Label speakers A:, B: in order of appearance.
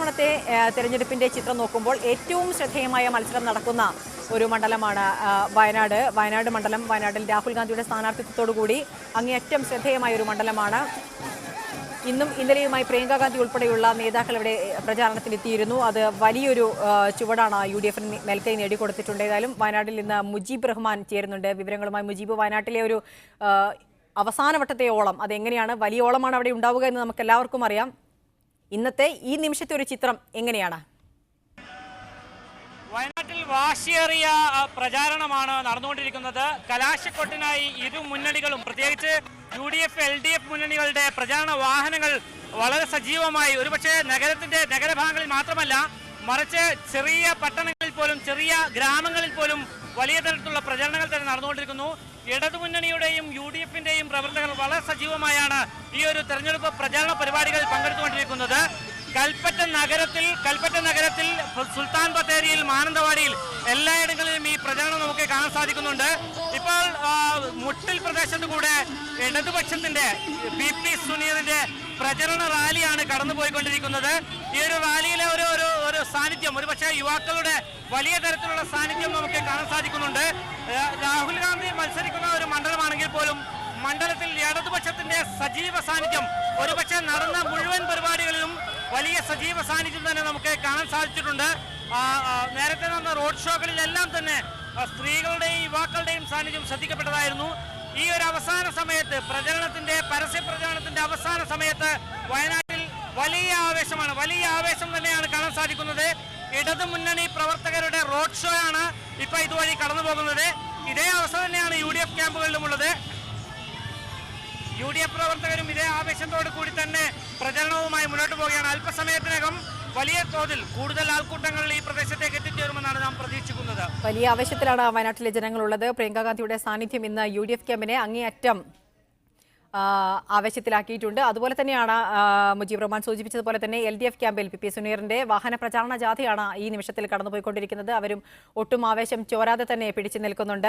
A: ഇത്തവണത്തെ തെരഞ്ഞെടുപ്പിന്റെ ചിത്രം നോക്കുമ്പോൾ ഏറ്റവും ശ്രദ്ധേയമായ മത്സരം നടക്കുന്ന ഒരു മണ്ഡലമാണ് വയനാട് മണ്ഡലം. വയനാട്ടിൽ രാഹുൽ ഗാന്ധിയുടെ സ്ഥാനാർത്ഥിത്വത്തോടുകൂടി അങ്ങേയറ്റം ശ്രദ്ധേയമായ ഒരു മണ്ഡലമാണ്. ഇന്നും ഇന്നലെയുമായി പ്രിയങ്ക ഗാന്ധി ഉൾപ്പെടെയുള്ള നേതാക്കൾ ഇവിടെ പ്രചാരണത്തിലെത്തിയിരുന്നു. അത് വലിയൊരു ചുവടാണ് UDF മേൽക്കൈ നേടിക്കൊടുത്തിട്ടുണ്ട്. ഏതായാലും വയനാട്ടിൽ ഇന്ന് മുജീബ് റഹ്മാൻ ചേരുന്നുണ്ട്. വിവരങ്ങളുമായി മുജീബ്, വയനാട്ടിലെ ഒരു അവസാനവട്ടത്തെ ഓളം അതെങ്ങനെയാണ്? വലിയ ഓളമാണ് അവിടെ ഉണ്ടാവുക എന്ന് നമുക്ക് എല്ലാവർക്കും അറിയാം. ഇന്നത്തെ ഈ നിമിഷത്തെ ഒരു ചിത്രം എങ്ങനെയാണ്?
B: വയനാട്ടിൽ വാശിയേറിയ പ്രചാരണമാണ് നടന്നുകൊണ്ടിരിക്കുന്നത്. കലാശക്കൊട്ടിനായി ഇരു മുന്നണികളും, പ്രത്യേകിച്ച് UDF LDF മുന്നണികളുടെ പ്രചാരണ വാഹനങ്ങൾ വളരെ സജീവമായി, ഒരുപക്ഷെ നഗരഭാഗങ്ങളിൽ മാത്രമല്ല മറിച്ച് ചെറിയ പട്ടണങ്ങളിൽ പോലും ചെറിയ ഗ്രാമങ്ങളിൽ പോലും വലിയ തരത്തിലുള്ള പ്രചരണങ്ങൾ തന്നെ നടന്നുകൊണ്ടിരിക്കുന്നു. ഇടതുമുന്നണിയുടെയും UDF-ന്റെയും പ്രവർത്തകർ വളരെ സജീവമായാണ് ഈ ഒരു തെരഞ്ഞെടുപ്പ് പ്രചാരണ പരിപാടികളിൽ പങ്കെടുത്തുകൊണ്ടിരിക്കുന്നത്. കൽപ്പറ്റ നഗരത്തിൽ സുൽത്താൻ ബത്തേരിയിൽ, മാനന്തവാടിയിൽ എല്ലായിടങ്ങളിലും ഈ പ്രചരണം നമുക്ക് കാണാൻ സാധിക്കുന്നുണ്ട്. ഇപ്പോൾ മുട്ടിൽ പ്രദേശത്ത് കൂടെ ഇടതുപക്ഷത്തിന്റെ BP സുനീറിന്റെ പ്രചരണ റാലിയാണ് കടന്നുപോയിക്കൊണ്ടിരിക്കുന്നത്. ഈ ഒരു റാലിയിലെ ഒരു സാന്നിധ്യം, ഒരുപക്ഷെ യുവാക്കളുടെ വലിയ തരത്തിലുള്ള സാന്നിധ്യം നമുക്ക് കാണാൻ സാധിക്കുന്നുണ്ട്. രാഹുൽ ഗാന്ധി മത്സരിക്കുന്ന ഒരു മണ്ഡലമാണെങ്കിൽ പോലും മണ്ഡലത്തിൽ ഇടതുപക്ഷത്തിന്റെ സജീവ സാന്നിധ്യം, ഒരുപക്ഷെ നടന്ന മുഴുവൻ പരിപാടികളിലും വലിയ സജീവ സാന്നിധ്യം തന്നെ നമുക്ക് കാണാൻ സാധിച്ചിട്ടുണ്ട്. നേരത്തെ നടന്ന റോഡ് ഷോകളിലെല്ലാം തന്നെ സ്ത്രീകളുടെയും യുവാക്കളുടെയും സാന്നിധ്യം ശ്രദ്ധിക്കപ്പെട്ടതായിരുന്നു. ഈ ഒരു അവസാന സമയത്ത് പരസ്യ പ്രചരണത്തിന്റെ അവസാന സമയത്ത് വയനാട്ടിൽ വലിയ ആവേശം തന്നെയാണ് കാണാൻ സാധിക്കുന്നത്. ഇടതുമുന്നണി പ്രവർത്തകരുടെ റോഡ് ഷോ ആണ് ഇപ്പൊ ഇതുവഴി കടന്നു പോകുന്നത്. ഇതേ അവസ്ഥ തന്നെയാണ് UDF ക്യാമ്പുകളിലുമുള്ളത്. UDF പ്രവർത്തകരും ഇതേ ആവേശത്തോടു കൂടി തന്നെ പ്രചരണവുമായി മുന്നോട്ട് പോവുകയാണ്. അല്പസമയത്തിനകം വലിയ തോതിൽ കൂടുതൽ ആൾക്കൂട്ടങ്ങൾ ഈ പ്രദേശത്തേക്ക് എത്തിച്ചേരുമെന്നാണ് നാം പ്രതീക്ഷിക്കുന്നത്.
A: വലിയ ആവേശത്തിലാണ് വയനാട്ടിലെ ജനങ്ങളുള്ളത്. പ്രിയങ്ക ഗാന്ധിയുടെ സാന്നിധ്യം ഇന്ന് UDF ക്യാമ്പിനെ അങ്ങേയറ്റം ആവേശത്തിലാക്കിയിട്ടുണ്ട്. അതുപോലെ തന്നെയാണ് മുജീബ് റഹ്മാൻ സൂചിപ്പിച്ചതുപോലെ തന്നെ LDF ക്യാമ്പിൽ PP സുനീറിന്റെ വാഹന പ്രചാരണ ജാഥയാണ് ഈ നിമിഷത്തിൽ കടന്നുപോയിക്കൊണ്ടിരിക്കുന്നത്. അവരും ഒട്ടും ആവേശം ചോരാതെ തന്നെ പിടിച്ചു നിൽക്കുന്നുണ്ട്.